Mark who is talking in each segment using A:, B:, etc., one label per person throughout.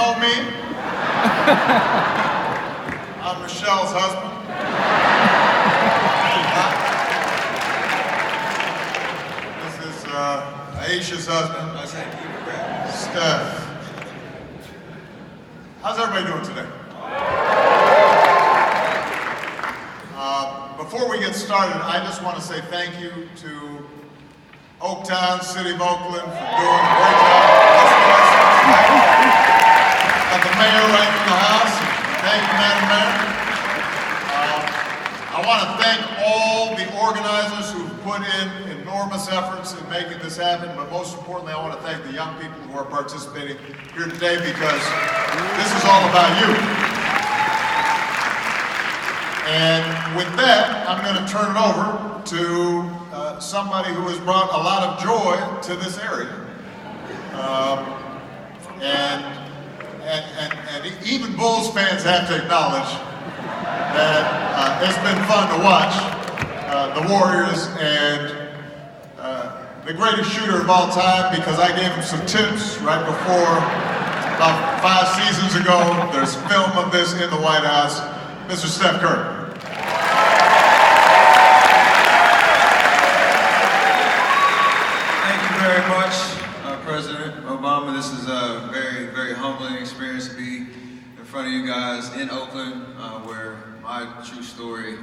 A: know me. I'm Michelle's husband. This is Aisha's husband. Steph. How's everybody doing today? Before we get started, I just want to say thank you to Oaktown, City of Oakland, for doing a great job. Got the mayor right in the house. Thank you, Madam Mayor. I want to thank all the organizers who've put in enormous efforts in making this happen, but most importantly, I want to thank the young people who are participating here today, because this is all about you. And with that, I'm going to turn it over to somebody who has brought a lot of joy to this area. And even Bulls fans have to acknowledge that it's been fun to watch the Warriors and the greatest shooter of all time, because I gave him some tips right before, about 5 seasons ago. There's film of this in the White House. Mr. Steph Curry.
B: Very much, President Obama. This is a very, very humbling experience to be in front of you guys in Oakland, where my true story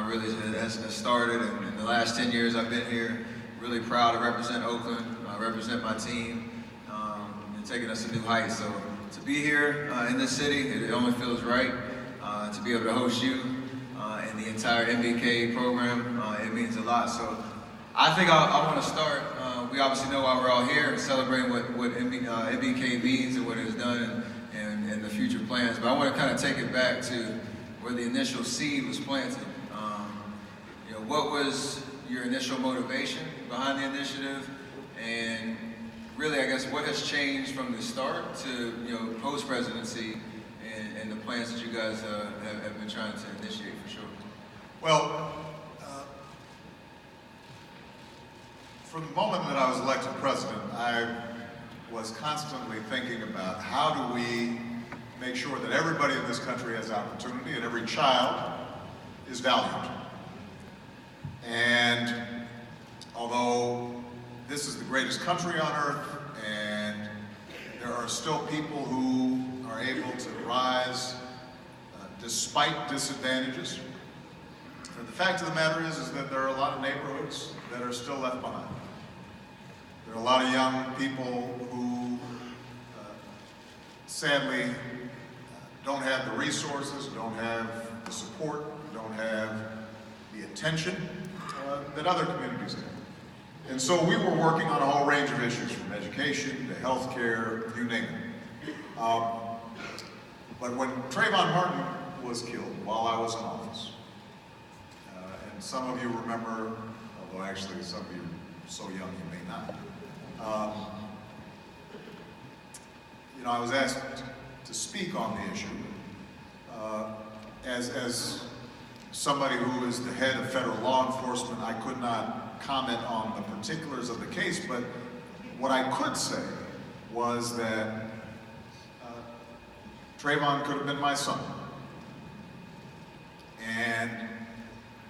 B: really has started. And in the last 10 years I've been here, really proud to represent Oakland, represent my team, and taking us to new heights. So to be here in this city, it only feels right. To be able to host you and the entire MBK program, it means a lot. So I think I want to start. We obviously know why we're all here and celebrating what MBK means and what it has done and the future plans. But I want to kind of take it back to where the initial seed was planted. What was your initial motivation behind the initiative? And really, I guess, what has changed from the start to post-presidency and the plans that you guys have been trying to initiate for sure?
A: Well, from the moment that I was elected president, I was constantly thinking about how do we make sure that everybody in this country has opportunity and every child is valued. And although this is the greatest country on earth and there are still people who are able to rise despite disadvantages, the fact of the matter is that there are a lot of neighborhoods that are still left behind. There are a lot of young people who sadly don't have the resources, don't have the support, don't have the attention that other communities have. And so we were working on a whole range of issues, from education to healthcare, you name it. But when Trayvon Martin was killed while I was in office, and some of you remember, although actually some of you are so young you may not, I was asked to speak on the issue as somebody who is the head of federal law enforcement. I could not comment on the particulars of the case, but what I could say was that Trayvon could have been my son. And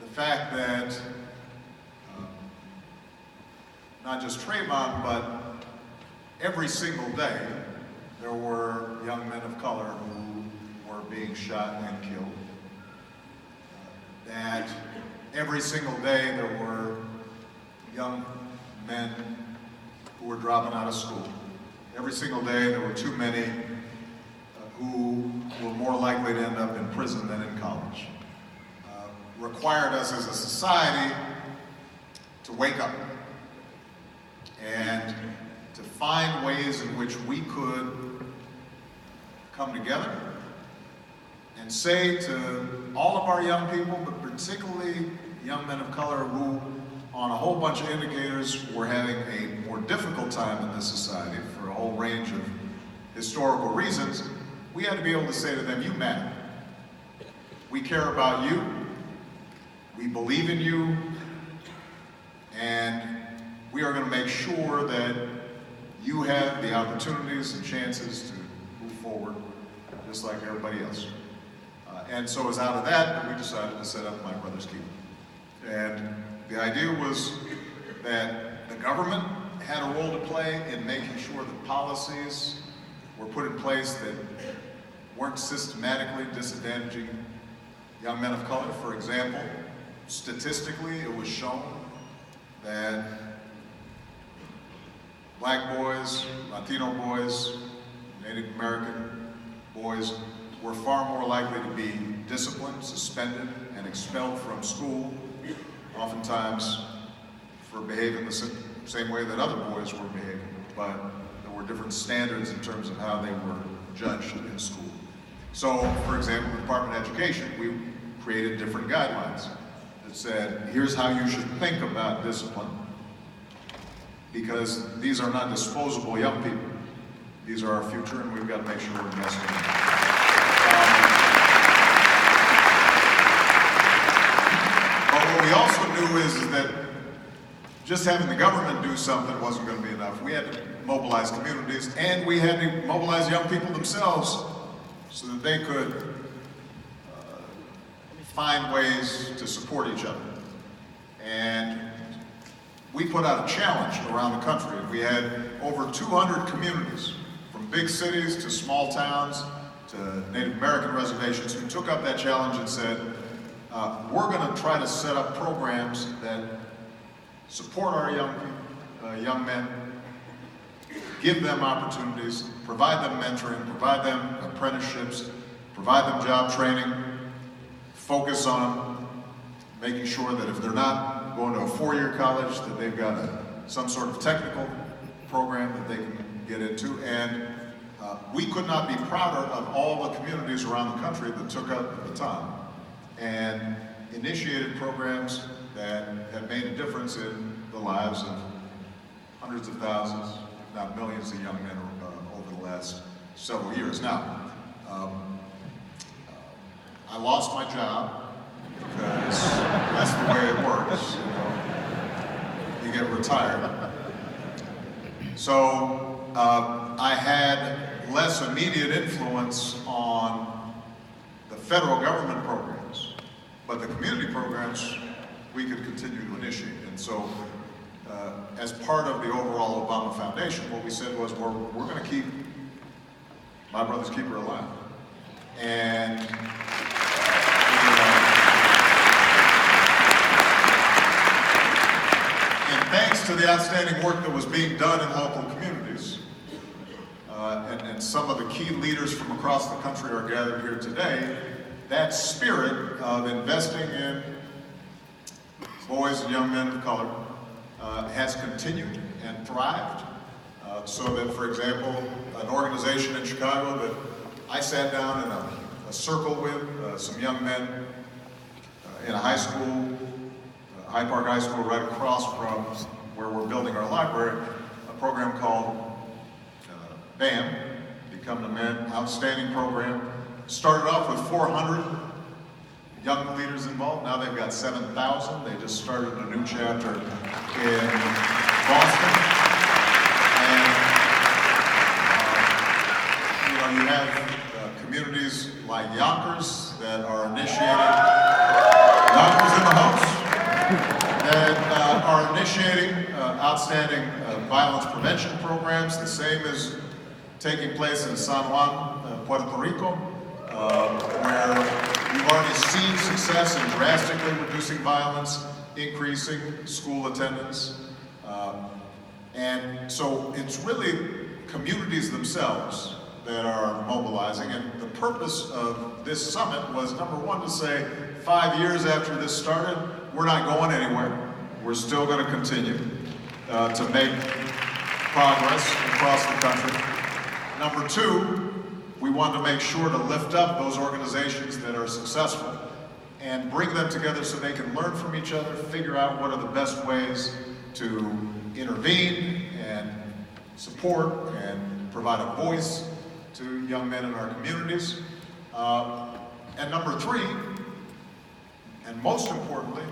A: the fact that not just Trayvon, but every single day there were young men of color who were being shot and killed. That every single day there were young men who were dropping out of school. Every single day there were too many who were more likely to end up in prison than in college. Required us as a society to wake up and to find ways in which we could come together and say to all of our young people, but particularly young men of color who, on a whole bunch of indicators, were having a more difficult time in this society for a whole range of historical reasons, we had to be able to say to them, you matter. We care about you, we believe in you, and we are going to make sure that you have the opportunities and chances to move forward. forward, just like everybody else. And so it was out of that that we decided to set up My Brother's Keeper. And the idea was that the government had a role to play in making sure that policies were put in place that weren't systematically disadvantaging young men of color. For example, statistically, it was shown that black boys, Latino boys, Native American boys were far more likely to be disciplined, suspended, and expelled from school, oftentimes for behaving the same way that other boys were behaving, but there were different standards in terms of how they were judged in school. So, for example, the Department of Education, we created different guidelines that said, here's how you should think about discipline, because these are not disposable young people. These are our future, and we've got to make sure we're investing in them. But what we also knew is that just having the government do something wasn't going to be enough. We had to mobilize communities, and we had to mobilize young people themselves so that they could find ways to support each other. And we put out a challenge around the country. We had over 200 communities, from big cities to small towns to Native American reservations, who took up that challenge and said, we're going to try to set up programs that support our young men, give them opportunities, provide them mentoring, provide them apprenticeships, provide them job training, focus on making sure that if they're not going to a four-year college, that they've got some sort of technical program that they can get into. And we could not be prouder of all the communities around the country that took up the baton and initiated programs that have made a difference in the lives of hundreds of thousands, if not millions of young men over the last several years. Now, I lost my job because that's the way it works. You get retired. So I had less immediate influence on the federal government programs, but the community programs we could continue to initiate. And so as part of the overall Obama Foundation, what we said was we're going to keep My Brother's Keeper alive. And thanks to the outstanding work that was being done in local communities, and some of the key leaders from across the country are gathered here today, that spirit of investing in boys and young men of color has continued and thrived. So that, for example, an organization in Chicago that I sat down in a circle with some young men in a high school, Hyde Park High School, right across from where we're building our library, a program called BAM, Become the Men, outstanding program. Started off with 400 young leaders involved. Now they've got 7,000. They just started a new chapter in Boston. And you have communities like Yonkers that are initiating, Yonkers in the house, that are initiating outstanding violence prevention programs. The same is taking place in San Juan, Puerto Rico, where we've already seen success in drastically reducing violence, increasing school attendance. And so it's really communities themselves that are mobilizing. And the purpose of this summit was, number one, to say 5 years after this started, we're not going anywhere. We're still going to continue to make progress across the country. Number two, we want to make sure to lift up those organizations that are successful and bring them together so they can learn from each other, figure out what are the best ways to intervene and support and provide a voice to young men in our communities. And number three, and most importantly,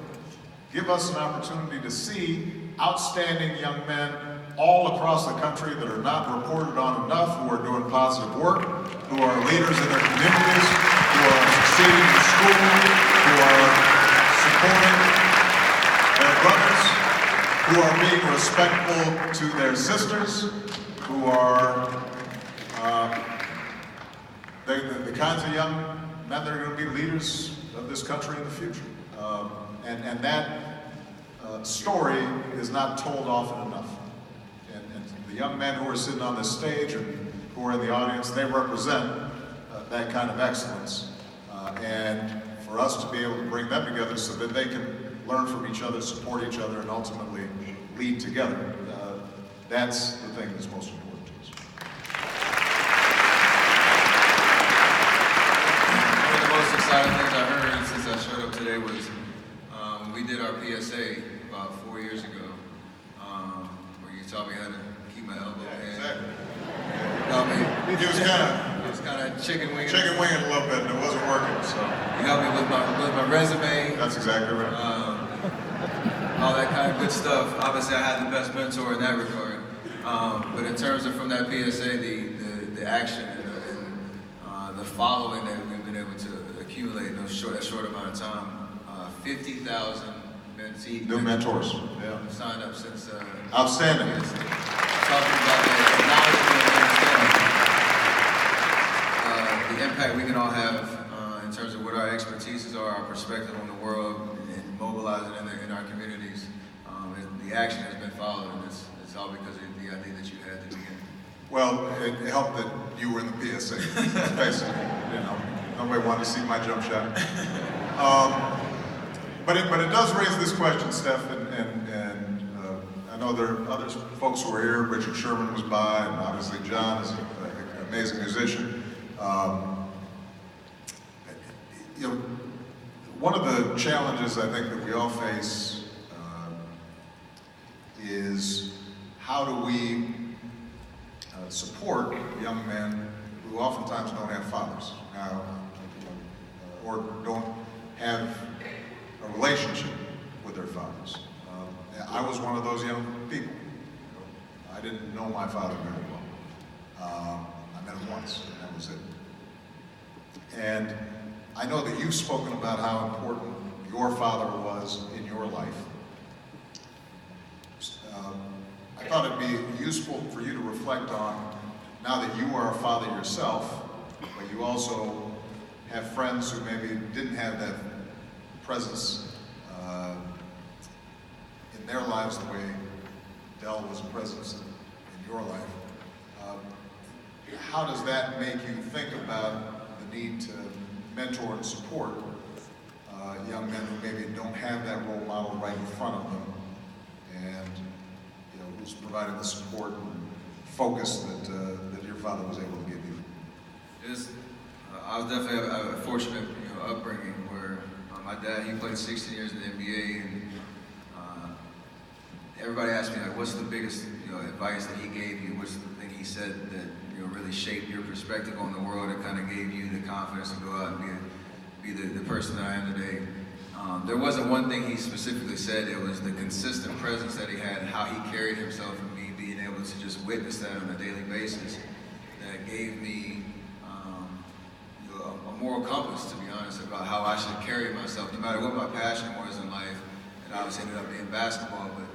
A: give us an opportunity to see outstanding young men all across the country that are not reported on enough, who are doing positive work, who are leaders in their communities, who are succeeding in school, who are supporting their brothers, who are being respectful to their sisters, who are the kinds of young men that are going to be leaders of this country in the future. And that story is not told often enough. And the young men who are sitting on this stage and who are in the audience, they represent that kind of excellence. And for us to be able to bring them together so that they can learn from each other, support each other, and ultimately lead together, that's the thing that's most important to us.
B: One of the most exciting things I heard since I showed up today was when we did our PSA about 4 years ago, where you taught me how to keep my elbow in.
A: Exactly.
B: He was kind of chicken winging
A: a little bit, and it wasn't working. So
B: you helped me with my resume.
A: that's exactly right.
B: All that kind of good stuff. Obviously, I had the best mentor in that regard. But in terms of from that PSA, the action and the following that we've been able to accumulate in that short amount of time, 50,000
A: New mentors.
B: Yeah. Signed up since.
A: Outstanding.
B: Talking about the knowledge and the impact we can all have in terms of what our expertises are, our perspective on the world, and mobilizing in our communities. And the action has been followed, and it's all because of the idea that you had to begin.
A: Well, it helped that you were in the PSA. Basically, nobody wanted to see my jump shot. But it does raise this question, Steph, and I know there are other folks who are here. Richard Sherman was by, and obviously John is an amazing musician. One of the challenges I think that we all face is how do we support young men who oftentimes don't have fathers now, or don't have a relationship with their fathers. I was one of those young people. I didn't know my father very well. I met him once, and that was it. And I know that you've spoken about how important your father was in your life. I thought it'd be useful for you to reflect on, now that you are a father yourself, but you also have friends who maybe didn't have that presence in their lives the way Dell was a presence in your life. How does that make you think about the need to mentor and support young men who maybe don't have that role model right in front of them, and who's providing the support and focus that your father was able to give you?
B: I was definitely a fortunate upbringing where my dad, he played 16 years in the NBA, and everybody asked me, like, what's the biggest advice that he gave you? What's the thing he said that really shaped your perspective on the world and kind of gave you the confidence to go out and be the person that I am today? There wasn't one thing he specifically said. It was the consistent presence that he had and how he carried himself, and me being able to just witness that on a daily basis that gave me a moral compass, to be honest, about how I should carry myself, no matter what my passion was in life. It obviously ended up being basketball, but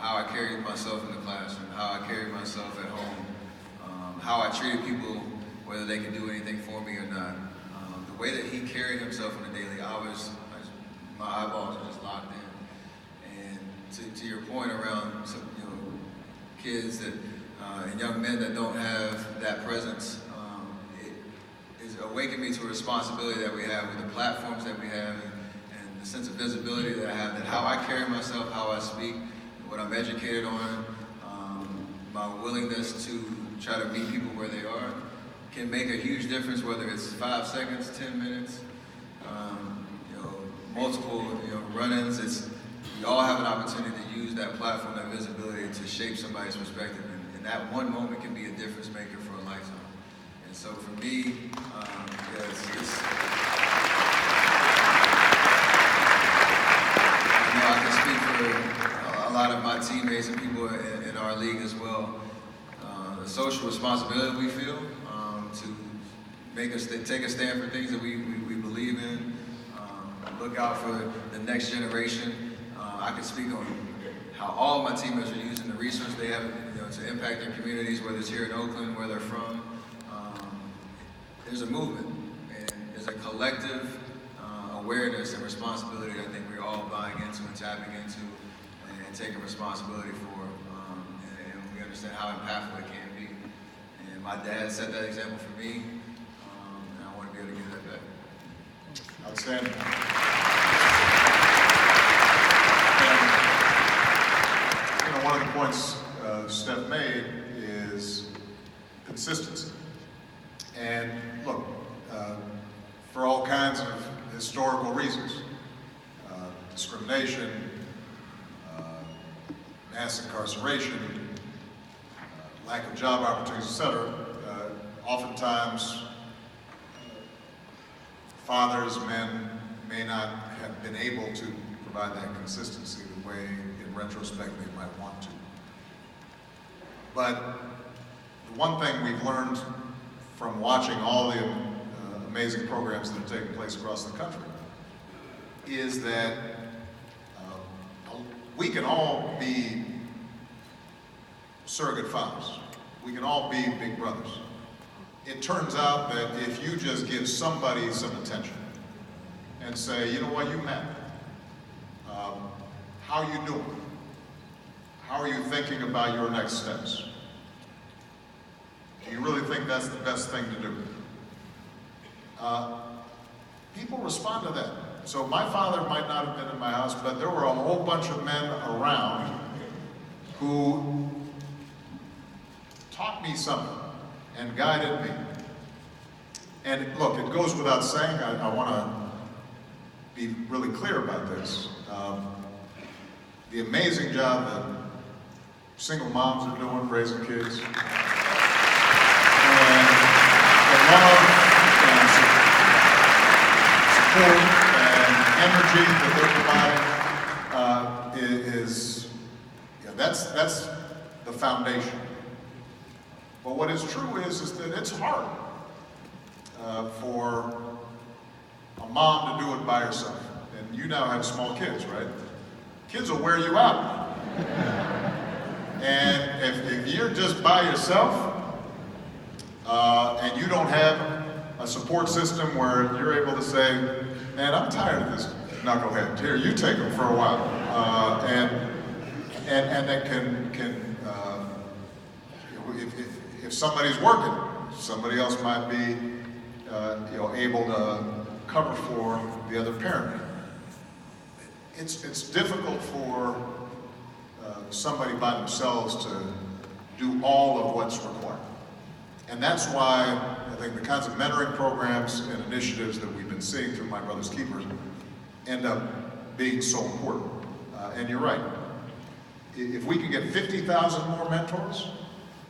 B: how I carried myself in the classroom, how I carried myself at home, how I treated people, whether they could do anything for me or not. The way that he carried himself on a daily, my eyeballs were just locked in. And to your point around some, kids that and young men that don't have that presence, it has awakened me to a responsibility that we have with the platforms that we have, and the sense of visibility that I have, that how I carry myself, how I speak, what I'm educated on, my willingness to try to meet people where they are can make a huge difference, whether it's 5 seconds, 10 minutes, multiple run-ins. We all have an opportunity to use that platform, that visibility, to shape somebody's perspective, and that one moment can be a difference maker for a lifetime. And so for me, I can speak for a lot of my teammates and people in our league as well. The social responsibility we feel to take a stand for things that we believe in. Look out for the next generation. I can speak on how all my teammates are using the resources they have, to impact their communities, whether it's here in Oakland, where they're from. There's a movement, and there's a collective awareness and responsibility that I think we're all buying into and tapping into and taking responsibility for. And we understand how impactful it can be. And my dad set that example for me, and I want to be able to give that back.
A: Outstanding. And, one of the points Steph made is consistency. And look, for all kinds of historical reasons, discrimination, mass incarceration, lack of job opportunities, etc., oftentimes fathers, men, may not have been able to provide that consistency the way, in retrospect, they might want to. But the one thing we've learned from watching all the amazing programs that are taking place across the country is that we can all be surrogate fathers. We can all be big brothers. It turns out that if you just give somebody some attention and say, you know what, you matter. How are you doing? How are you thinking about your next steps? Do you really think that's the best thing to do? People respond to that. So my father might not have been in my house, but there were a whole bunch of men around who taught me something and guided me. And look, it goes without saying, I want to be really clear about this. The amazing job that single moms are doing raising kids, and the love and support and energy that they're providing that's the foundation. But what is true is that it's hard for a mom to do it by herself. And you now have small kids, right? Kids will wear you out. And if you're just by yourself and you don't have a support system where you're able to say, man, I'm tired of this knucklehead. Here, you take them for a while. And that can if somebody's working, somebody else might be able to cover for the other parent. It's difficult for somebody by themselves to do all of what's required. And that's why I think the kinds of mentoring programs and initiatives that we've been seeing through My Brother's Keepers end up being so important. And you're right. If we can get 50,000 more mentors,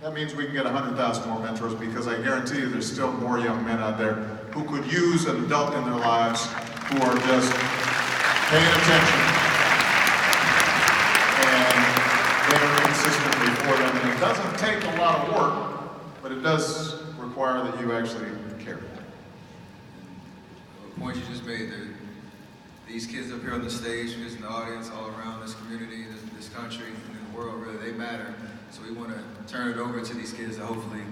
A: that means we can get 100,000 more mentors, because I guarantee you there's still more young men out there who could use an adult in their lives who are just paying attention and there consistently for them. And it doesn't take a lot of work, but it does require that you actually care.
B: The point you just made, these kids up here on the stage, kids in the audience, all around this community, this country, and the world, really, they matter. So we want to turn it over to these kids to hopefully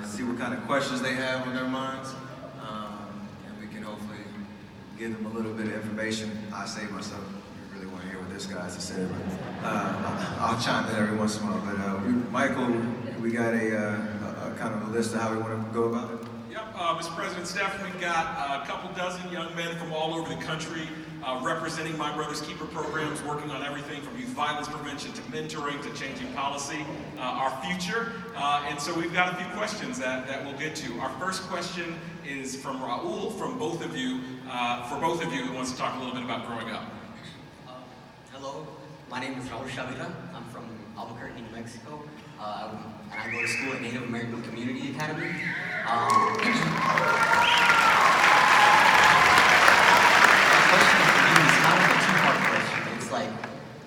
B: see what kind of questions they have on their minds, and we can hopefully give them a little bit of information. I say myself, you really want to hear what this guy has to say, but I'll chime in every once in a while. But Michael, we got a kind of a list of how we want to go about it.
C: Yep, Mr. President, Steph, we've got a couple dozen young men from all over the country representing My Brother's Keeper programs, working on everything from youth violence prevention to mentoring to changing policy, our future. And so we've got a few questions that we'll get to. Our first question is from Raul, from both of you, for both of you who wants to talk a little bit about growing up.
D: Hello, my name is Raul Chavira. I'm from Albuquerque, New Mexico. And I go to school at Native American Community Academy.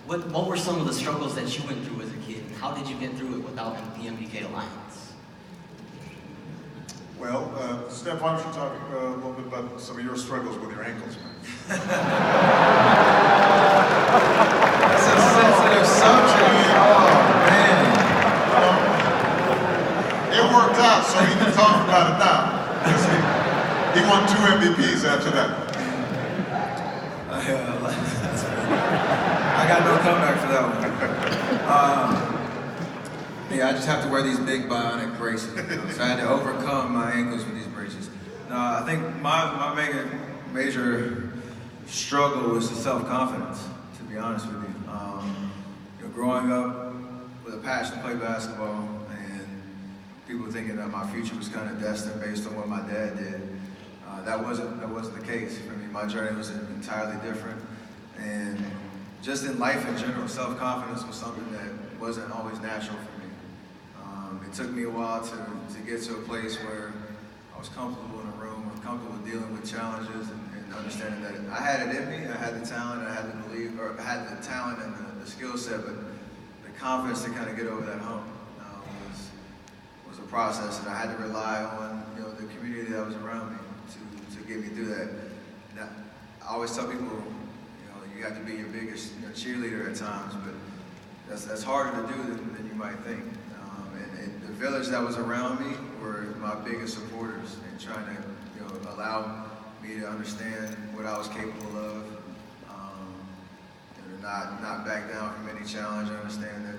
D: What were some of the struggles that you went through as a kid, and how did you get through it without the MBK Alliance?
A: Well, Steph, why don't you talk a little bit about some of your struggles with your ankles, man?
B: That's a sensitive subject. Oh, man.
A: It worked out, so he can talk about it now. He won 2 MVPs after that.
B: I got no comeback for that one. Yeah, I just have to wear these big bionic braces. So I had to overcome my ankles with these braces. No, I think my major struggle was the self-confidence, to be honest with you. Growing up with a passion to play basketball and people thinking that my future was kind of destined based on what my dad did. That wasn't the case for me. My journey was entirely different. And just in life in general, self-confidence was something that wasn't always natural for me. It took me a while to get to a place where I was comfortable in a room, comfortable dealing with challenges and understanding that I had it in me, I had the talent, I had the talent and the skill set, but the confidence to kind of get over that hump was a process, and I had to rely on the community that was around me to get me through that. Now, I always tell people, you have to be your biggest cheerleader at times, but that's harder to do than you might think. And the village that was around me were my biggest supporters and trying to allow me to understand what I was capable of, and to not back down from any challenge. I understand that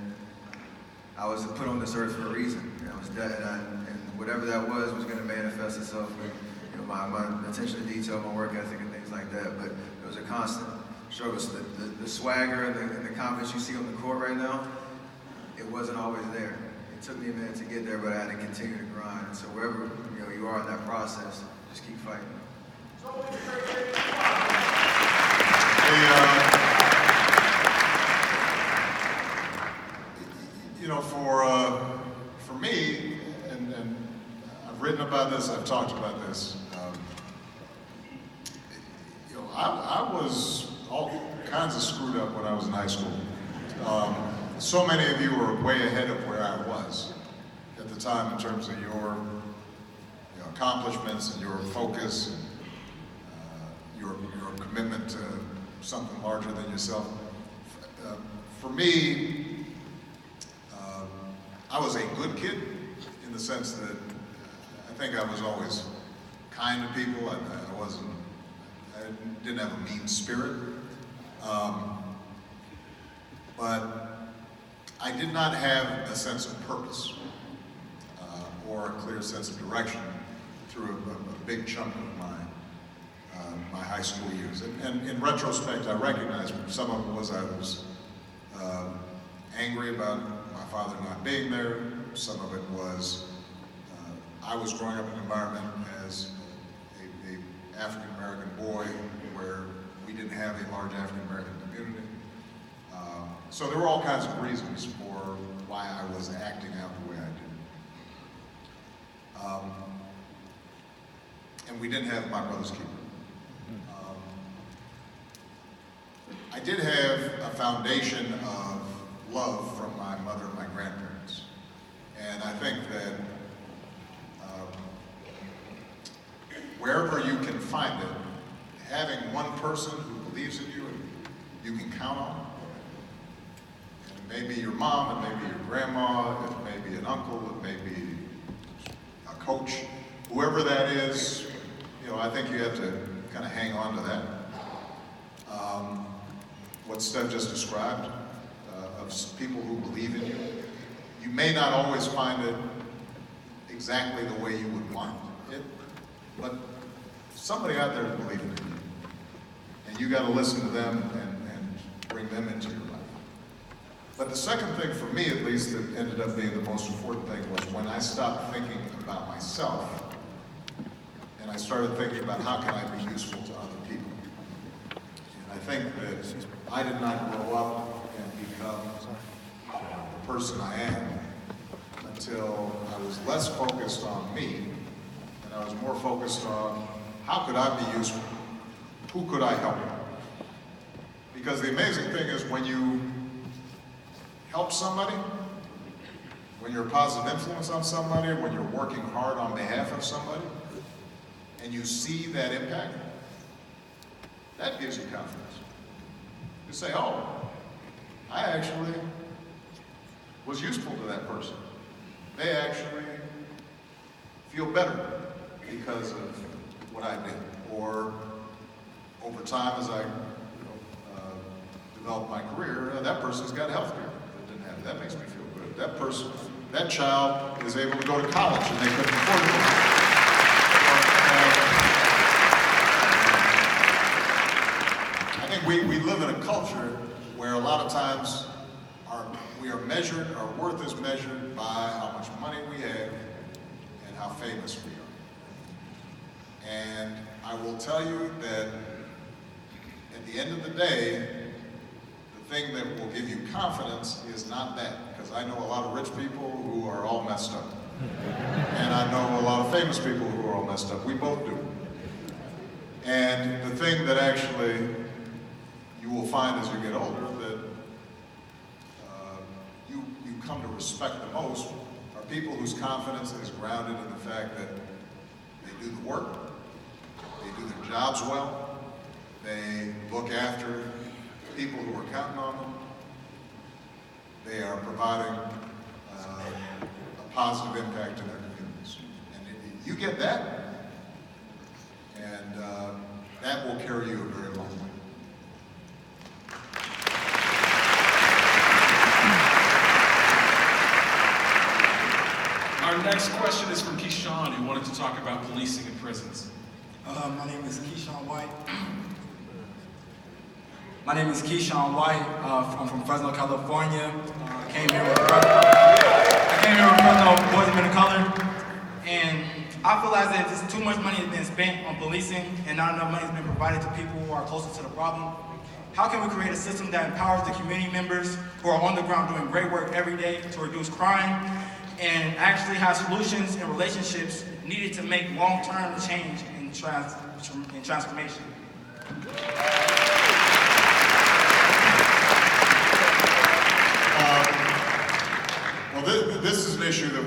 B: I was put on this earth for a reason. I was dead, and whatever that was going to manifest itself with my attention to detail, my work ethic, and things like that. But it was a constant struggle. So the swagger and the confidence you see on the court right now, it wasn't always there. It took me a minute to get there, but I had to continue to grind. So wherever you are in that process, just keep fighting.
A: For me, and I've written about this, I've talked about this. I was all kinds of screwed up when I was in high school. So many of you were way ahead of where I was at the time in terms of your accomplishments and your focus, and your commitment to something larger than yourself. For me, I was a good kid in the sense that I think I was always kind to people. I didn't have a mean spirit. But I did not have a sense of purpose or a clear sense of direction through a big chunk of my high school years. And in retrospect, I recognize some of it was I was angry about my father not being there. Some of it was I was growing up in an environment as a African-American boy where we didn't have a large African-American community. So there were all kinds of reasons for why I was acting out the way I did. And we didn't have my brother's keeper. I did have a foundation of love from my mother and my grandparents. And I think that wherever you can find it, having one person who believes in you and you can count on, and it may be your mom, it may be your grandma, it may be an uncle, it may be a coach, whoever that is, I think you have to kind of hang on to that. What Steph just described, of people who believe in you. You may not always find it exactly the way you would want it, but somebody out there is believing in you. And you got to listen to them and bring them into your life. But the second thing, for me at least, that ended up being the most important thing was when I stopped thinking about myself and I started thinking about how can I be useful to other people. And I think that I did not grow up and become the person I am until I was less focused on me and I was more focused on how could I be useful? Who could I help? Because the amazing thing is when you help somebody, when you're a positive influence on somebody, when you're working hard on behalf of somebody, and you see that impact, that gives you confidence. You say, oh, I actually was useful to that person. They actually feel better because of what I did. Or over time, as I developed my career, that person's got health care that didn't have it. That makes me feel good. That person, that child is able to go to college and they couldn't afford to go. I think we live in a culture where a lot of times we are measured, our worth is measured by how much money we have and how famous we are. And I will tell you that at the end of the day, the thing that will give you confidence is not that, because I know a lot of rich people who are all messed up. And I know a lot of famous people who are all messed up. We both do. And the thing that actually you will find as you get older that you come to respect the most are people whose confidence is grounded in the fact that they do the work, they do their jobs well, they look after people who are counting on them, they are providing a positive impact in their communities. And if you get that, and that will carry you a very long way.
C: Our next question is from Keyshawn, who wanted to talk about policing in prisons.
E: My name is Keyshawn White. My name is Keyshawn White. I'm from Fresno, California. I came here with Fresno Boys and Men of Color. And I feel as if too much money has been spent on policing and not enough money has been provided to people who are closer to the problem. How can we create a system that empowers the community members who are on the ground doing great work every day to reduce crime and actually have solutions and relationships needed to make long-term change and transformation?
A: Well, this is an issue that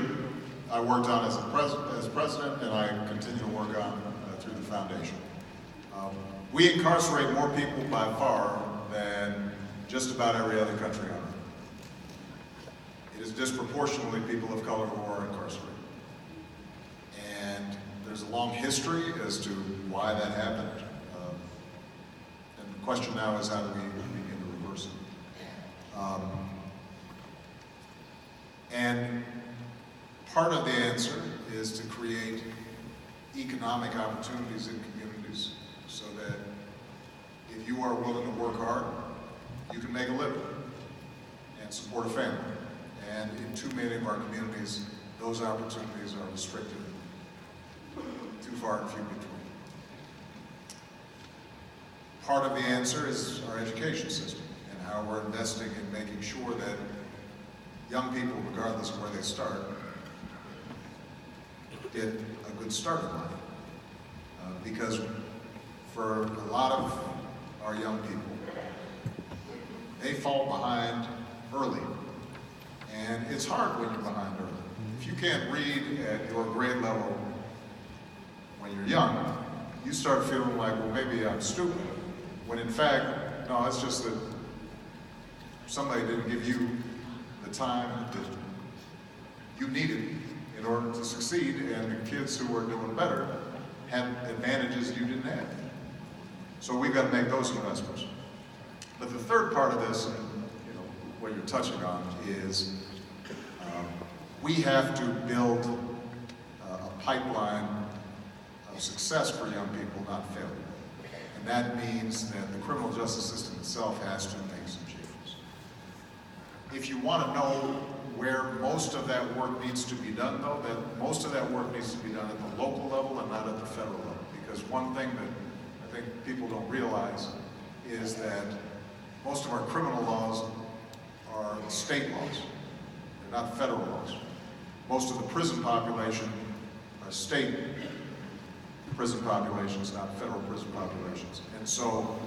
A: I worked on as president, and I continue to work on through the foundation. We incarcerate more people by far than just about every other country on earth. It is disproportionately people of color who are incarcerated. And there's a long history as to why that happened. And the question now is, how do we begin to reverse it? And part of the answer is to create economic opportunities in communities so that if you are willing to work hard, you can make a living and support a family. And in too many of our communities, those opportunities are restricted, too far and few between. Part of the answer is our education system and how we're investing in making sure that young people, regardless of where they start, get a good start in life. Because for a lot of our young people, they fall behind early. And it's hard when you're behind early. If you can't read at your grade level when you're young, you start feeling like, well, maybe I'm stupid. When in fact, no, it's just that somebody didn't give you the time that you needed in order to succeed, and the kids who were doing better had advantages you didn't have. So we've got to make those investments. But the third part of this, and what you're touching on, is we have to build a pipeline of success for young people, not failure. And that means that the criminal justice system itself has to make some changes. If you want to know where most of that work needs to be done, though, that most of that work needs to be done at the local level and not at the federal level. Because one thing that I think people don't realize is that most of our criminal laws are state laws. They're not federal laws. Most of the prison population are state prison populations, not federal prison populations. And so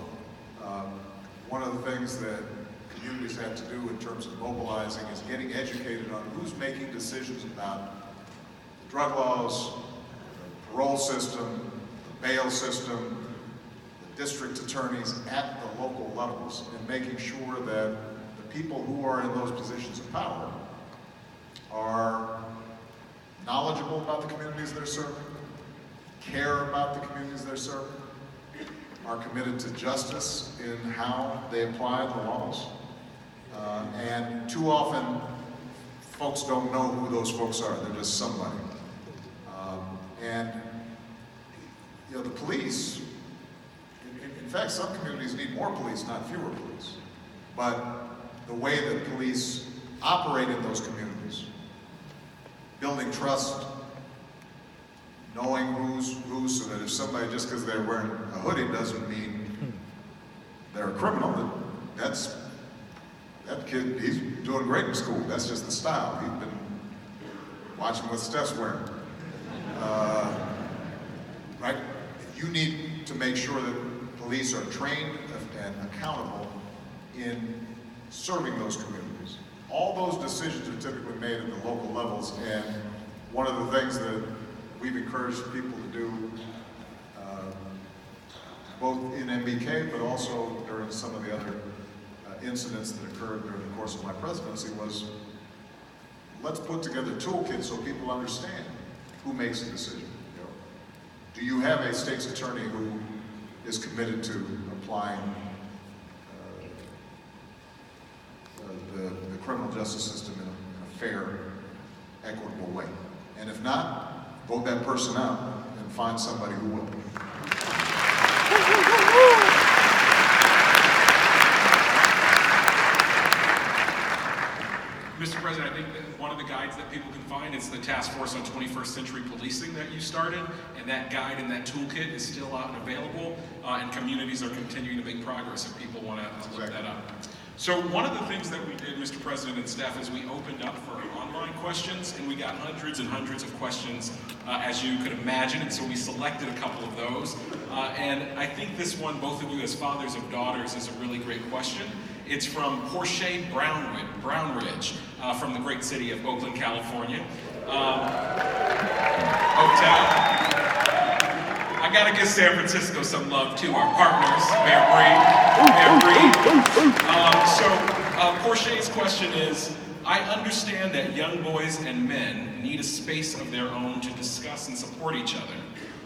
A: one of the things that communities have to do in terms of mobilizing is getting educated on who's making decisions about the drug laws, the parole system, bail system, the district attorneys at the local levels, and making sure that the people who are in those positions of power are knowledgeable about the communities they're serving, care about the communities they're serving, are committed to justice in how they apply the laws. And too often, folks don't know who those folks are. They're just somebody. And you know, the police, in fact, some communities need more police, not fewer police. But the way that police operate in those communities, building trust, knowing who's who, so that if somebody, just because they're wearing a hoodie doesn't mean they're a criminal. That kid, he's doing great in school. That's just the style. He's been watching what Steph's wearing. Right? You need to make sure that police are trained and accountable in serving those communities. All those decisions are typically made at the local levels, and one of the things that we've encouraged people to do, both in MBK, but also during some of the other incidents that occurred during the course of my presidency, was let's put together toolkits so people understand who makes a decision. You know, do you have a state's attorney who is committed to applying the criminal justice system in a fair, equitable way? And if not, vote that person out and find somebody who will.
C: Mr. President, I think that one of the guides that people can find is the Task Force on 21st Century Policing that you started, and that guide and that toolkit is still out and available, and communities are continuing to make progress if people want to look that up. So one of the things that we did, Mr. President and staff, is we opened up for online questions, and we got hundreds and hundreds of questions, as you could imagine, and so we selected a couple of those. And I think this one, both of you as fathers of daughters, is a really great question. It's from Portia Brownridge, from the great city of Oakland, California. Oaktown. I gotta give San Francisco some love too, our partners, Mayor Breed. Portia's question is, I understand that young boys and men need a space of their own to discuss and support each other.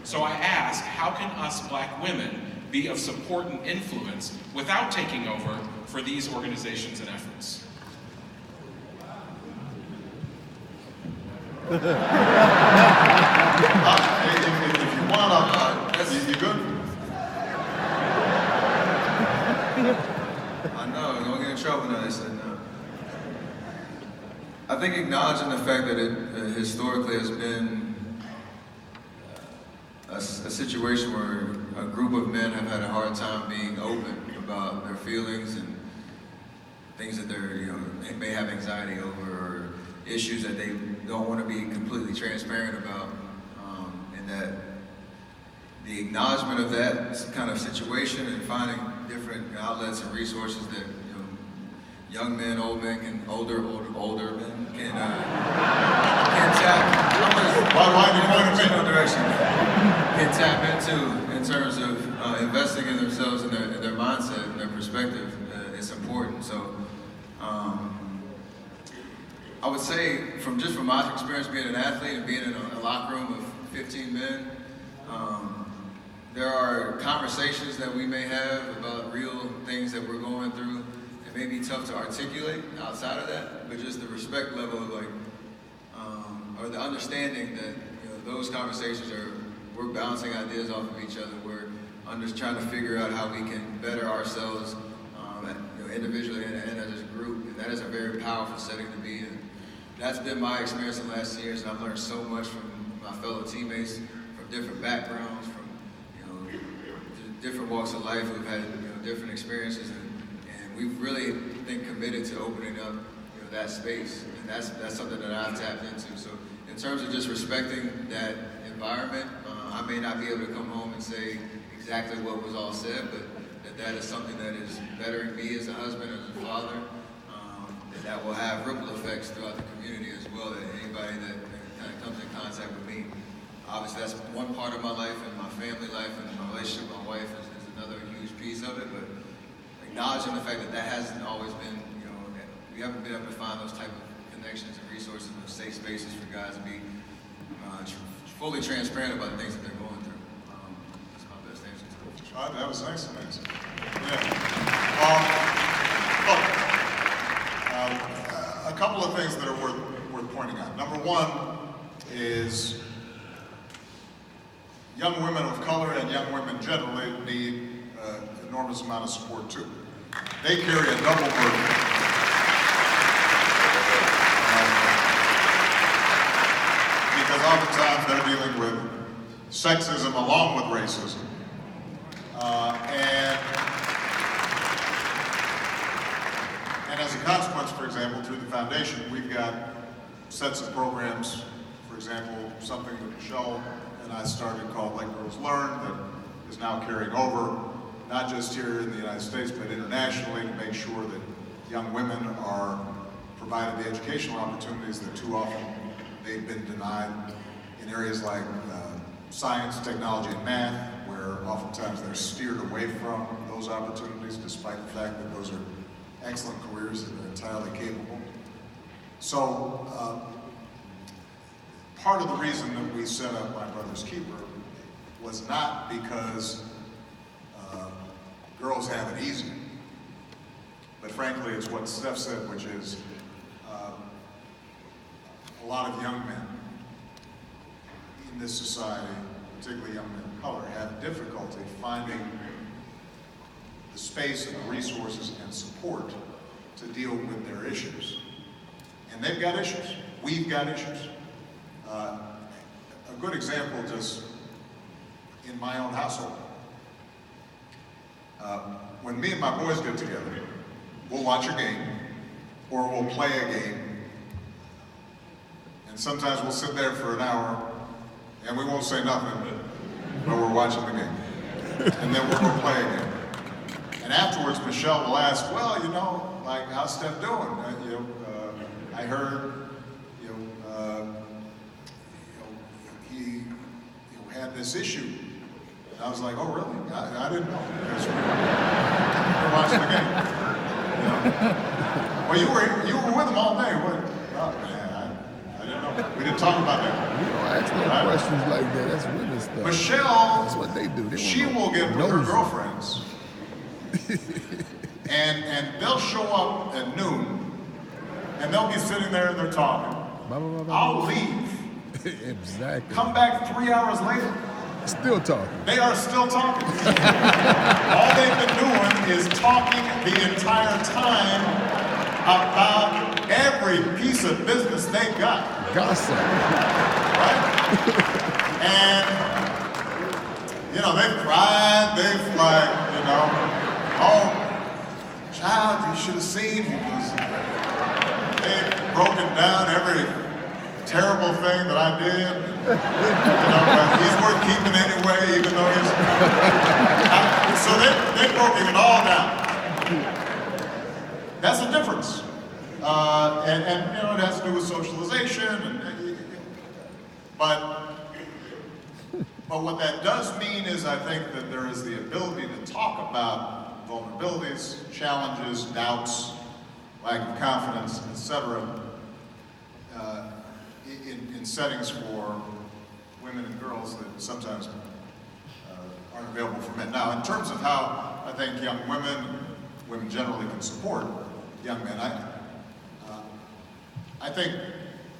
C: So I ask, how can us black women be of support and influence without taking over for these organizations and efforts?
A: If you want to, you good?
B: I know, don't get in trouble now, they said no. I think acknowledging the fact that it historically has been a situation where a group of men have had a hard time being open about their feelings and things that they may have anxiety over, or issues that they don't want to be completely transparent about, and that the acknowledgement of that kind of situation and finding different outlets and resources that young men, old men, older men can tap.
A: Why do you point
B: in no direction? Can tap into in terms of investing in themselves and their mindset and their perspective. It's important. So I would say, from my experience being an athlete and being in a locker room of 15 men, there are conversations that we may have about real things that we're going through. It may be tough to articulate outside of that, but just the respect level of or the understanding that those conversations we're bouncing ideas off of each other. We're just trying to figure out how we can better ourselves individually and as a group, and that is a very powerful setting to be in. That's been my experience in the last years, and I've learned so much from my fellow teammates, from different backgrounds, from different walks of life who've had different experiences, and we've really committed to opening up that space, and that's something that I've tapped into. So in terms of just respecting that environment, I may not be able to come home and say exactly what was all said, but that is something that is bettering me as a husband, as a father, that will have ripple effects throughout the community as well, that anybody that kind of comes in contact with me obviously that's one part of my life and my family life and my relationship with my wife is another huge piece of it, but acknowledging the fact that that hasn't always been, we haven't been able to find those type of connections and resources and safe spaces for guys to be fully transparent about the things that they're going through. That's my best answer to it.
A: That was nice and nice. Yeah. A couple of things that are worth pointing out. Number one is young women of color and young women generally need an enormous amount of support too. They carry a double burden. Because oftentimes they're dealing with sexism along with racism. And as a consequence, for example, through the foundation, we've got sets of programs, for example, something that Michelle and I started called Let Girls Learn that is now carrying over, not just here in the United States, but internationally to make sure that young women are provided the educational opportunities that too often they've been denied in areas like science, technology, and math, where oftentimes they're steered away from those opportunities despite the fact that those are excellent careers and they're entirely capable. So part of the reason that we set up My Brother's Keeper was not because girls have it easy, but frankly it's what Steph said, which is a lot of young men in this society, particularly young men of color, have difficulty finding the space and the resources and support to deal with their issues. And they've got issues. We've got issues. A good example just in my own household. When me and my boys get together, we'll watch a game or we'll play a game. And sometimes we'll sit there for an hour and we won't say nothing, but we're watching the game. And then we're gonna play a game. And afterwards, Michelle will ask, well, like, how's Steph doing? I heard, he had this issue. And I was like, oh, really? I didn't know. Because we're watching the game. Well, you were with him all day. What? Oh, man, I didn't know. We didn't talk about that.
F: You don't ask no questions like that. That's women stuff.
A: Michelle,
F: that's what they do.
A: She will get with her girlfriends. and they'll show up at noon, and they'll be sitting there and they're talking. I'll leave.
F: Exactly.
A: Come back 3 hours later.
F: Still talking.
A: They are still talking. All they've been doing is talking the entire time about every piece of business they've got.
F: Gossip.
A: Right? And they've cried, they've oh, child, you should have seen him. They've broken down every terrible thing that I did. But he's worth keeping anyway, even though he's... So they're broken it all down. That's the difference. And it has to do with socialization. But what that does mean is I think that there is the ability to talk about vulnerabilities, challenges, doubts, lack of confidence, etc. In settings for women and girls that sometimes aren't available for men. Now, in terms of how I think young women generally can support young men, I think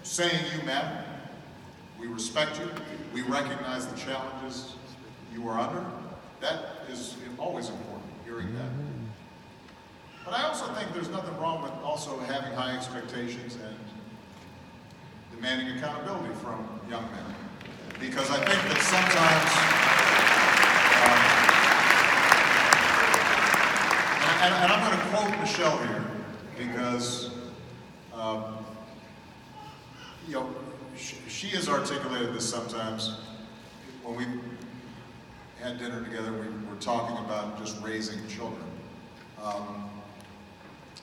A: saying you matter, we respect you, we recognize the challenges you are under, that is always important, hearing that. But I also think there's nothing wrong with also having high expectations and demanding accountability from young men. Because I think that sometimes, and I'm going to quote Michelle here, because she has articulated this sometimes. When we had dinner together, we were talking about just raising children.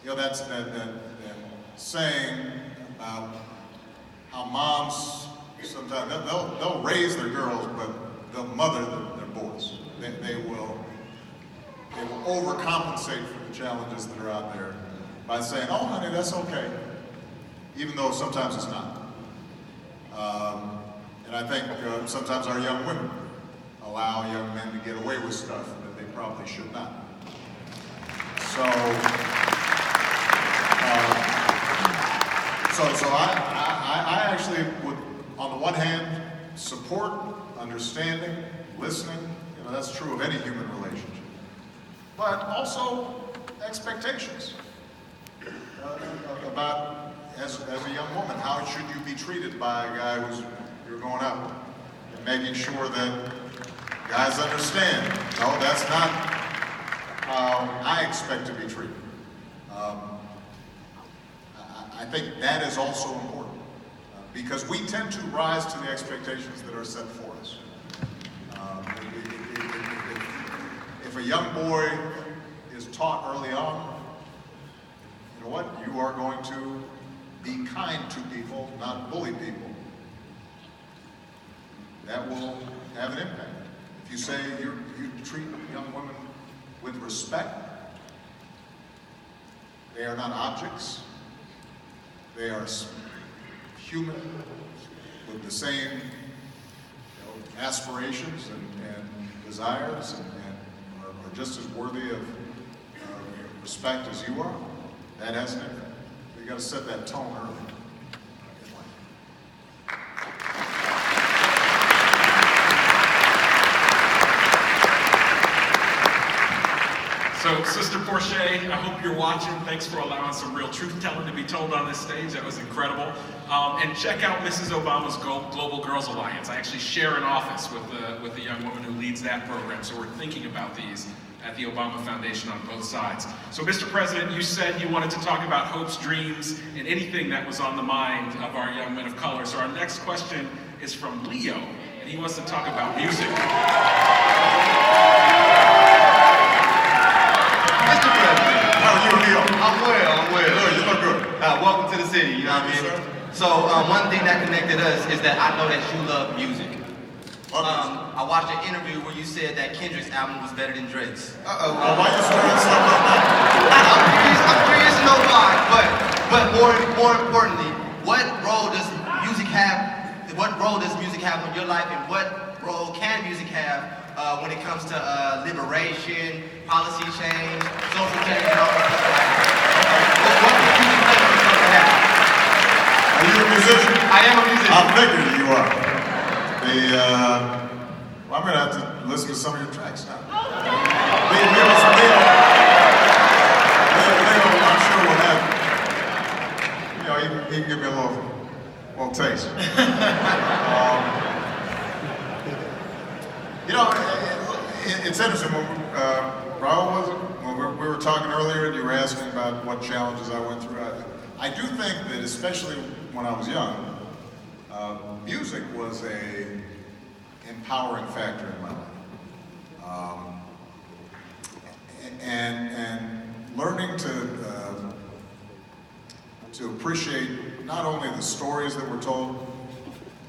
A: That's that saying about how moms sometimes they'll raise their girls, but they'll mother their boys. They will overcompensate for the challenges that are out there by saying, "Oh, honey, that's okay," even though sometimes it's not. And I think sometimes our young women allow young men to get away with stuff that they probably should not. So I actually would, on the one hand, support, understanding, listening. You know, that's true of any human relationship. But also expectations about, as a young woman, how should you be treated by a guy who's you're going out with, and making sure that guys understand, no, that's not how I expect to be treated. I think that is also important because we tend to rise to the expectations that are set for us. If a young boy is taught early on, you know what, you are going to be kind to people, not bully people, that will have an impact. If you say you treat young women with respect, they are not objects, they are human with the same aspirations and desires and are just as worthy of respect as you are, that has an impact. You got to set that tone early.
C: So, Sister Portia, I hope you're watching. Thanks for allowing some real truth-telling to be told on this stage. That was incredible. And check out Mrs. Obama's Global Girls Alliance. I actually share an office with the young woman who leads that program, so we're thinking about these at the Obama Foundation on both sides. So, Mr. President, you said you wanted to talk about hopes, dreams, and anything that was on the mind of our young men of color. So our next question is from Leo, and he wants to talk about music.
G: Mr. President.
A: How are you, Leo?
G: I'm well.
A: Good, you look good.
G: Welcome to the city, you know what I mean? So one thing that connected us is that I know that you love music. I watched an interview where you said that Kendrick's album was better than Drake's.
A: Well, why you starting stuff like that?
G: I'm curious to know why, but more importantly, what role does music have in your life, and what role can music have when it comes to liberation, policy change, social change, and all that stuff? What can music play when it comes to that?
A: Are you a musician?
G: I am a musician.
A: I figured you are. Well, I'm going to have to listen to some of your tracks now. Leo, I'm sure we'll have, he can give me a little taste. It's interesting. Raul, when we were talking earlier and you were asking about what challenges I went through, I do think that especially when I was young, music was an empowering factor in my life. And learning to appreciate not only the stories that were told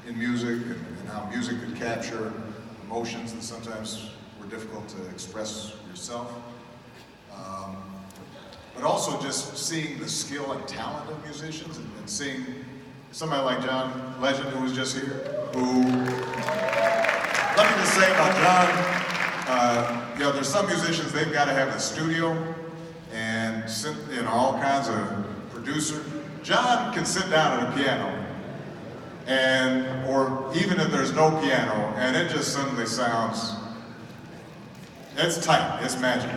A: in music and how music could capture emotions that sometimes were difficult to express yourself, but also just seeing the skill and talent of musicians and seeing somebody like John Legend, who was just here, who, let me just say about John, there's some musicians, they've got to have a studio and all kinds of producer. John can sit down at a piano, or even if there's no piano, and it just suddenly sounds, it's tight, it's magic.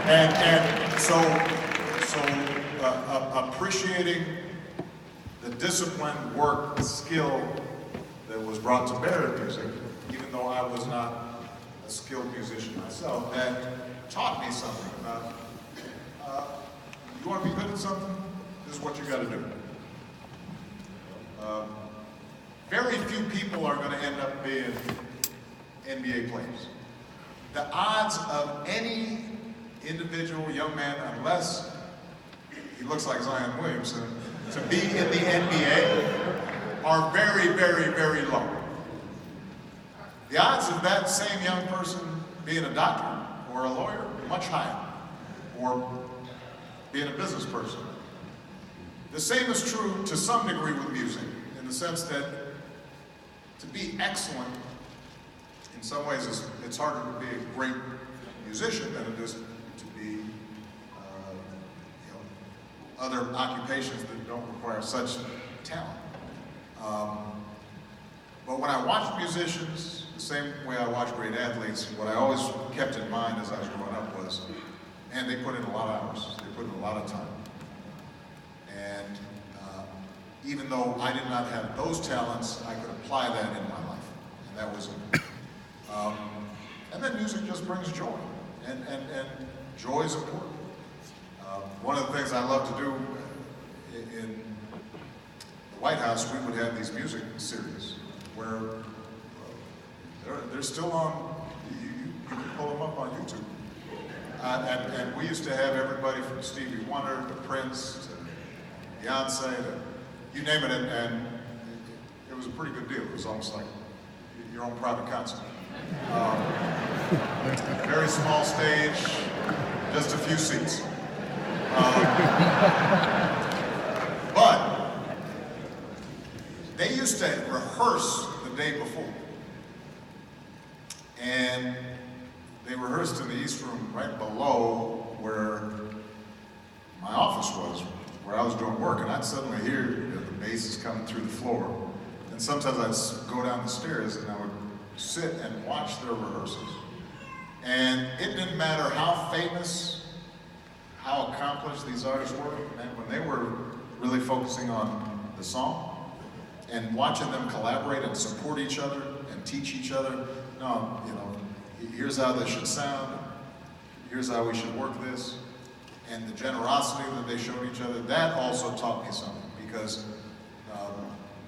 A: And so appreciating the disciplined work, the skill that was brought to bear in music, even though I was not a skilled musician myself, that taught me something about, you want to be good at something? This is what you got to do. Very few people are going to end up being NBA players. The odds of any individual young man, unless he looks like Zion Williamson, to be in the NBA are very, very, very low. The odds of that same young person being a doctor or a lawyer are much higher, or being a business person. The same is true to some degree with music, in the sense that to be excellent, in some ways, it's harder to be a great musician than it is to be other occupations that don't require such talent. But when I watch musicians, the same way I watch great athletes, what I always kept in mind as I was growing up was, man, they put in a lot of hours, they put in a lot of time. And even though I did not have those talents, I could apply that in my life. And that was it. And then music just brings joy. And joy is important. One of the things I love to do in the White House, we would have these music series where they're still on, you can pull them up on YouTube. And we used to have everybody from Stevie Wonder to Prince to Beyonce to you name it, and it was a pretty good deal. It was almost like your own private concert. Very small stage, just a few seats. But they used to rehearse the day before. And they rehearsed in the East Room right below where my office was, where I was doing work, and I'd suddenly hear the bass is coming through the floor. And sometimes I'd go down the stairs and I would sit and watch their rehearsals. And it didn't matter how famous, how accomplished these artists were, and when they were really focusing on the song and watching them collaborate and support each other and teach each other, no, here's how this should sound, here's how we should work this, and the generosity that they showed each other, that also taught me something, because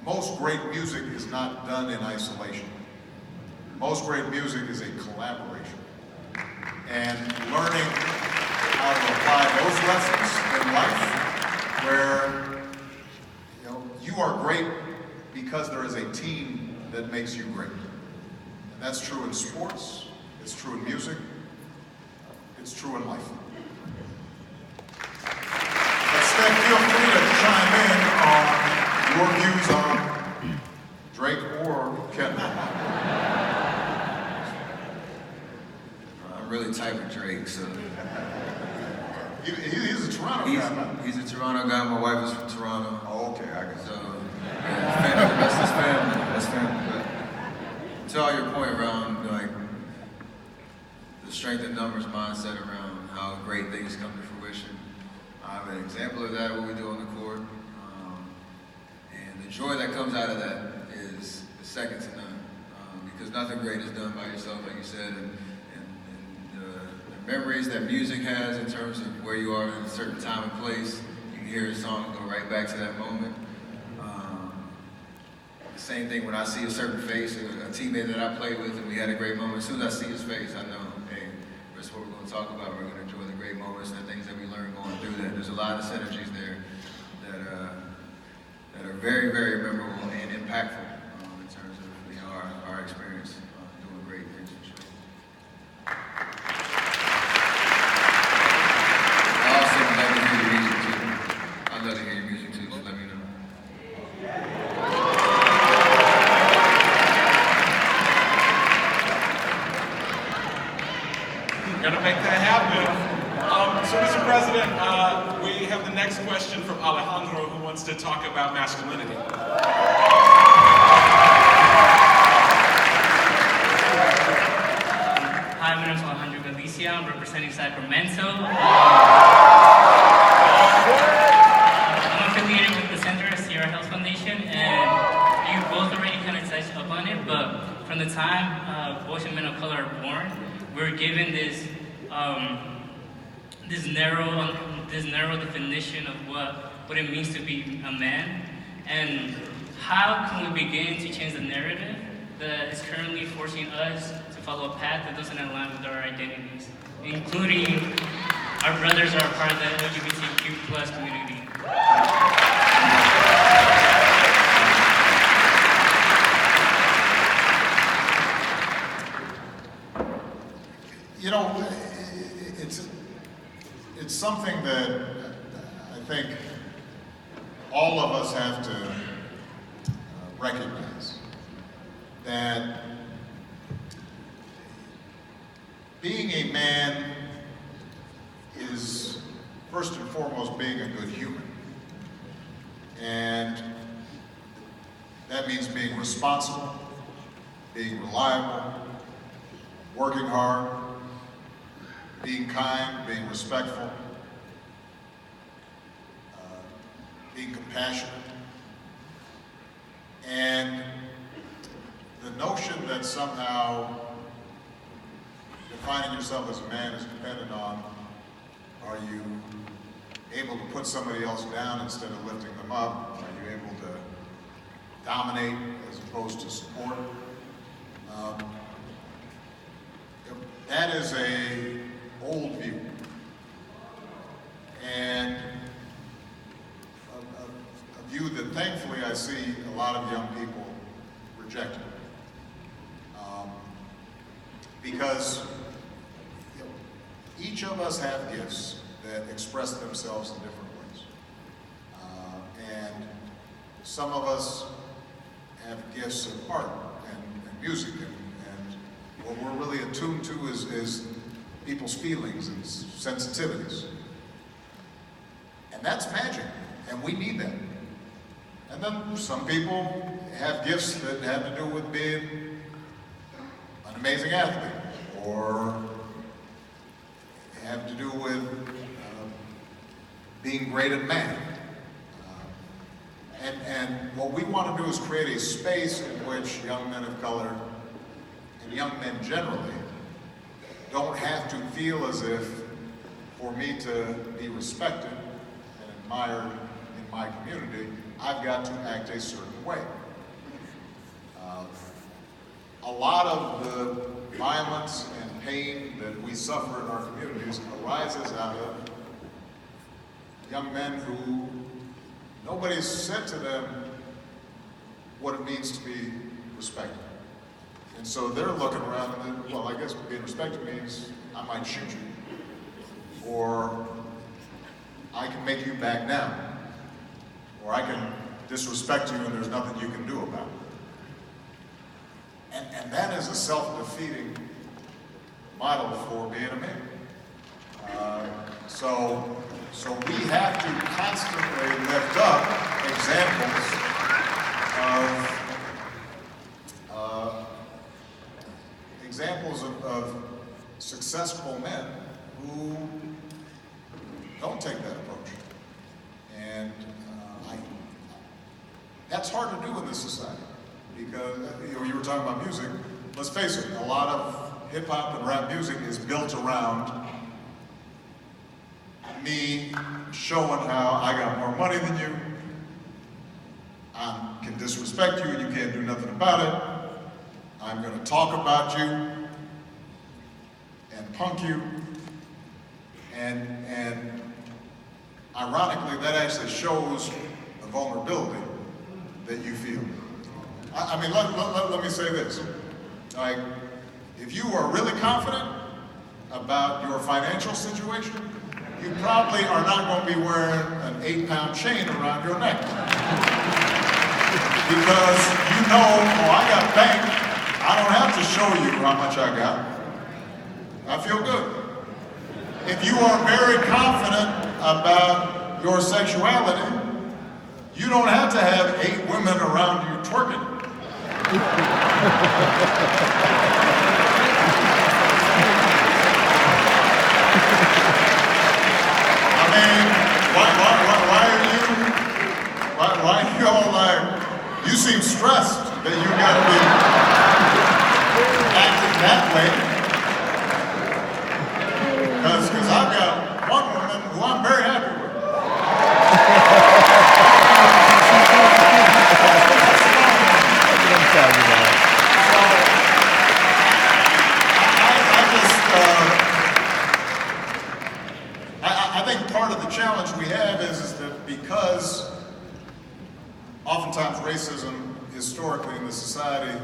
A: most great music is not done in isolation. Most great music is a collaboration. And learning how to apply those lessons in life, where you are great because there is a team that makes you great. And that's true in sports, it's true in music, it's true in life. But Steph, feel free to chime in on your views on Drake or Kendrick.
B: I'm really tight with Drake, so.
A: He's a Toronto guy, man.
B: He's a Toronto guy. My wife is from Toronto.
A: Oh, okay, I got
B: So, yeah, that's family. That's family. But to all your point around, like, the strength in numbers mindset around how great things come to fruition, I have an example of that, what we do on the court. And the joy that comes out of that is second to none. Because nothing great is done by yourself, like you said. And the memories that music has in terms of where you are in a certain time and place, you can hear a song and go right back to that moment. The same thing when I see a certain face, a teammate that I played with and we had a great moment, as soon as I see his face, I know, hey, that's what we're going to talk about. We're going to enjoy the great moments and the things that we learn going through that. There's a lot of synergies there that are very, very memorable and impactful in terms of our experience doing great things for sure. I also would love to hear your music too. I'd love to hear your music too, so let me know.
C: Gonna make that happen. So, Mr. President, we have the next question from Alejandro, who wants to talk about masculinity.
H: Hi, my name is Alejandro Galicia. I'm representing Sacramento. I'm affiliated with the Center Sierra Health Foundation, and you both already kind of touched up on it, but from the time boys and men of color are born, we're given this narrow definition of what it means to be a man, and how can we begin to change the narrative that is currently forcing us to follow a path that doesn't align with our identities, including our brothers are part of the LGBTQ+ community.
A: You know, it's something that I think all of us have to recognize, that being a man is first and foremost being a good human. And that means being responsible, being reliable, working hard, being kind, being respectful, being compassionate. And the notion that somehow defining yourself as a man is dependent on, are you able to put somebody else down instead of lifting them up? Are you able to dominate as opposed to support? That is a old view, and a view that thankfully I see a lot of young people rejecting. Because each of us have gifts that express themselves in different ways. And some of us have gifts of art and music, and what we're really attuned to is people's feelings and sensitivities. And that's magic, and we need that. And then some people have gifts that have to do with being an amazing athlete, or have to do with being great at math. And what we want to do is create a space in which young men of color, and young men generally, don't have to feel as if, for me to be respected and admired in my community, I've got to act a certain way. A lot of the violence and pain that we suffer in our communities arises out of young men who nobody's said to them what it means to be respected. And so they're looking around and then, well, I guess being respected means I might shoot you, or I can make you back down, or I can disrespect you and there's nothing you can do about it. And that is a self-defeating model for being a man. So we have to constantly lift up examples of successful men who don't take that approach. And that's hard to do in this society, because you were talking about music. Let's face it, a lot of hip hop and rap music is built around me showing how I got more money than you, I can disrespect you and you can't do nothing about it, I'm going to talk about you and punk you, and ironically that actually shows the vulnerability that you feel. I mean, let me say this. Like, if you are really confident about your financial situation, you probably are not going to be wearing an 8-pound chain around your neck. Because you know, oh, I got bank, I don't have to show you how much I got. I feel good. If you are very confident about your sexuality, you don't have to have 8 women around you twerking. I mean, why are you all like, you seem stressed that you gotta be acting that way. Because I've got one woman who I'm very happy with. I think part of the challenge we have is that because oftentimes racism historically in the society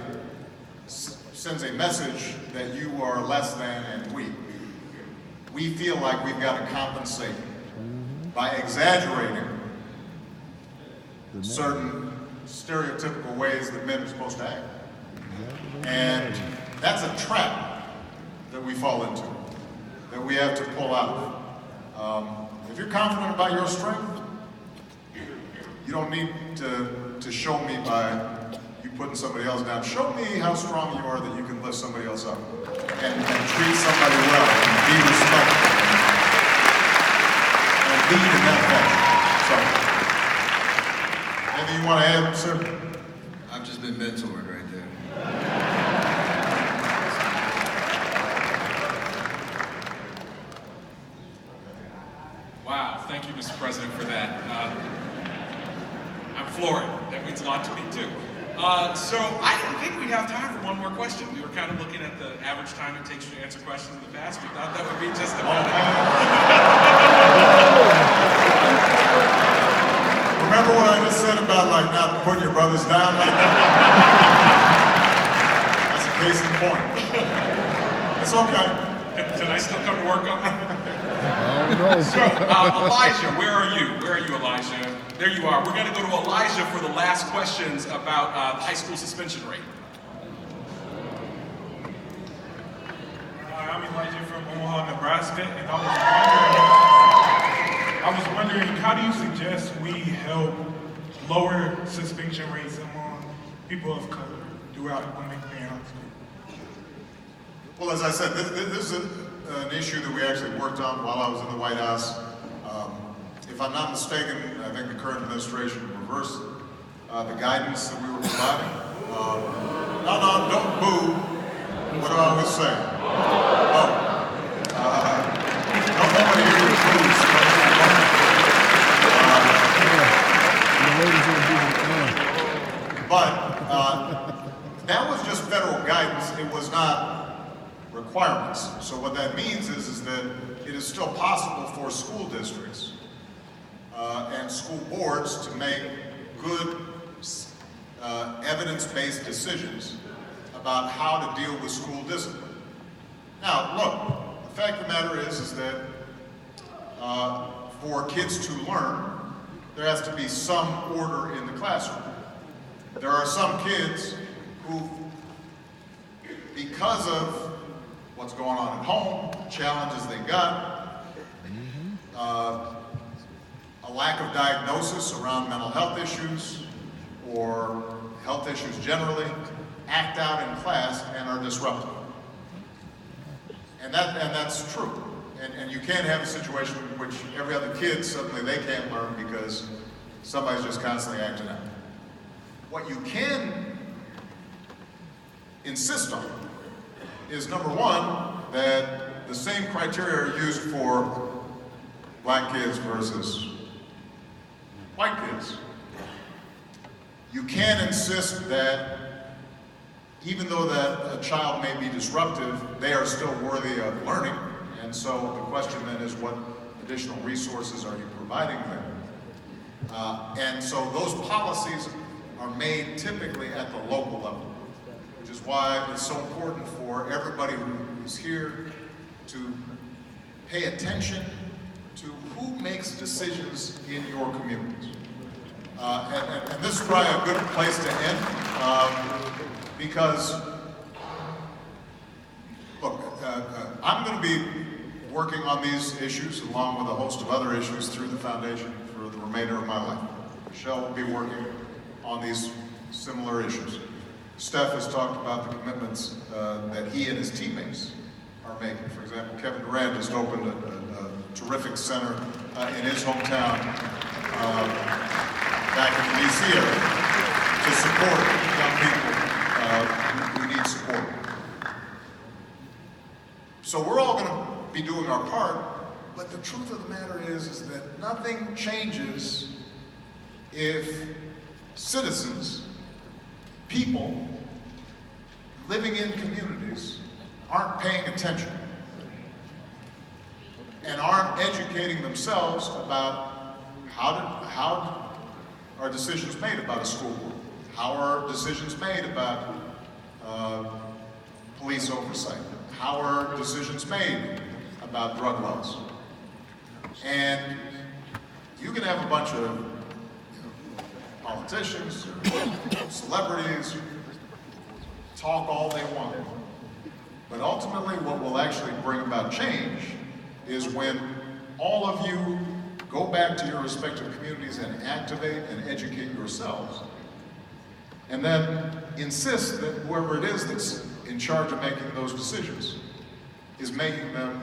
A: sends a message that you are less than and weak. we feel like we've got to compensate by exaggerating certain stereotypical ways that men are supposed to act. And that's a trap that we fall into, that we have to pull out of. If you're confident about your strength, you don't need to show me by you putting somebody else down. Show me how strong you are that you can lift somebody else up and treat somebody well and be respectful and lead in that fashion. So, anything you want to add, sir?
B: I've just been mentored right there.
C: Wow, thank you, Mr. President, for that. I'm floored. That means a lot to me, too. So I didn't think we'd have time for one more question. We were kind of looking at the average time it takes you to answer questions in the past. We thought that would be just about it.
A: Remember what I just said about like not putting your brothers down like that? That's a case in point. It's okay.
C: Can I still come to work on that?
F: I don't know.
C: So, Elijah, where are you? Where are you, Elijah? There you are. We're going to go to Elijah for the last questions about the high school suspension rate.
I: Hi, I'm Elijah from Omaha, Nebraska, and I was wondering, how do you suggest we help lower suspension rates among people of color throughout Wilmington High School?
A: Well, as I said, this is an issue that we actually worked on while I was in the White House. If I'm not mistaken, I think the current administration reversed the guidance that we were providing. No, don't boo. What do I always say? Nobody here boos. But that was just federal guidance. It was not requirements. So what that means is that it is still possible for school districts and school boards to make good evidence-based decisions about how to deal with school discipline. Now, look, the fact of the matter is that for kids to learn, there has to be some order in the classroom. There are some kids who, because of what's going on at home, challenges they got, a lack of diagnosis around mental health issues or health issues generally, act out in class and are disruptive. And that's true. And you can't have a situation in which every other kid suddenly they can't learn because somebody's just constantly acting out. What you can insist on is, number one, that the same criteria are used for black kids versus white kids. You can insist that even though that a child may be disruptive, they are still worthy of learning. And so the question then is, what additional resources are you providing them? And so those policies are made typically at the local level, which is why it's so important for everybody who's here to pay attention to who makes decisions in your communities. And this is probably a good place to end, because, look, I'm going to be working on these issues along with a host of other issues through the foundation for the remainder of my life. Michelle will be working on these similar issues. Steph has talked about the commitments that he and his teammates are making. For example, Kevin Durant just opened a terrific center in his hometown back in the DC area to support young people who need support. So we're all going to be doing our part, but the truth of the matter is that nothing changes if citizens, people living in communities, aren't paying attention and aren't educating themselves about how are decisions made about a school board, how are decisions made about police oversight, how are decisions made about drug laws. And you can have a bunch of politicians, or celebrities, talk all they want. But ultimately, what will actually bring about change is when all of you go back to your respective communities and activate and educate yourselves. And then insist that whoever it is that's in charge of making those decisions is making them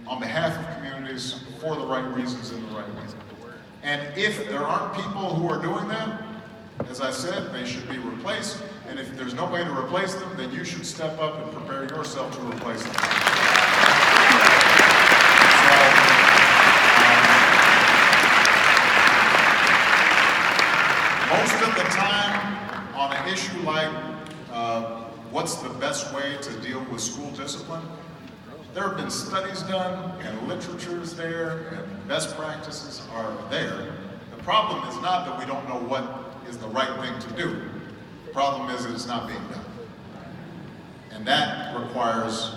A: on behalf of communities for the right reasons in the right way. And if there aren't people who are doing that, as I said, they should be replaced. And if there's no way to replace them, then you should step up and prepare yourself to replace them. Most of the time on an issue like what's the best way to deal with school discipline, there have been studies done and literature is there and best practices are there. The problem is not that we don't know what is the right thing to do. The problem is that it's not being done. And that requires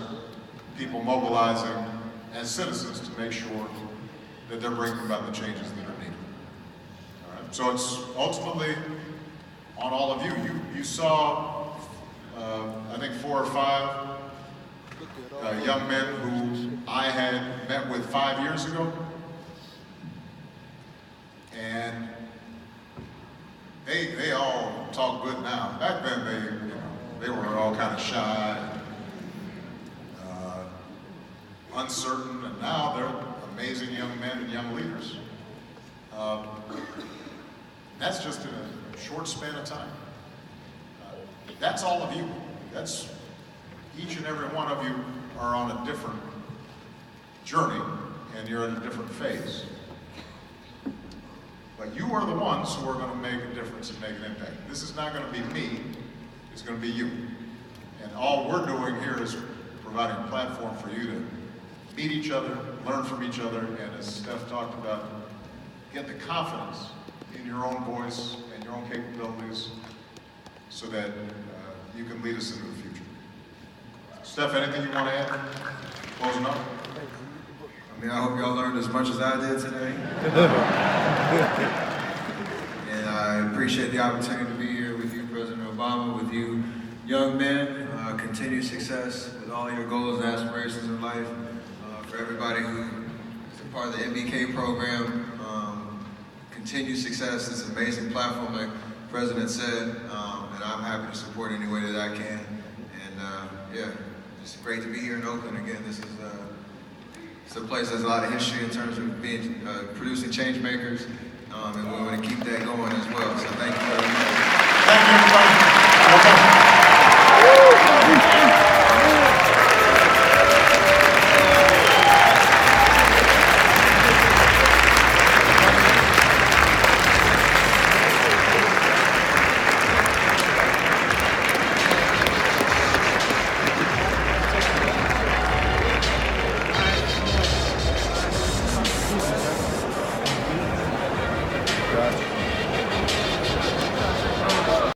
A: people mobilizing as citizens to make sure that they're bringing about the changes that are needed. All right? So it's ultimately on all of you. You saw, I think 4 or 5 young men who I had met with 5 years ago. And they all talk good now. Back then they were all kind of shy, uncertain, and now they're amazing young men and young leaders. That's just in a short span of time. That's all of you. That's each and every one of you are on a different journey and you're in a different phase. But you are the ones who are going to make a difference and make an impact. This is not going to be me, it's going to be you. And all we're doing here is providing a platform for you to meet each other, learn from each other, and as Steph talked about, get the confidence in your own voice and your own capabilities so that you can lead us into the future. Steph, anything you want to add? Closing up?
B: I mean, I hope y'all learned as much as I did today. And I appreciate the opportunity to be here with you, President Obama, with you young men. Continued success with all your goals and aspirations in life. For everybody who is a part of the MBK program, continued success. It's an amazing platform, like the President said, and I'm happy to support any way that I can. And yeah, it's great to be here in Oakland again. This is it's a place that has a lot of history in terms of being producing change makers, and we want to keep that going as well. So thank you very much.
A: Thank you, everybody.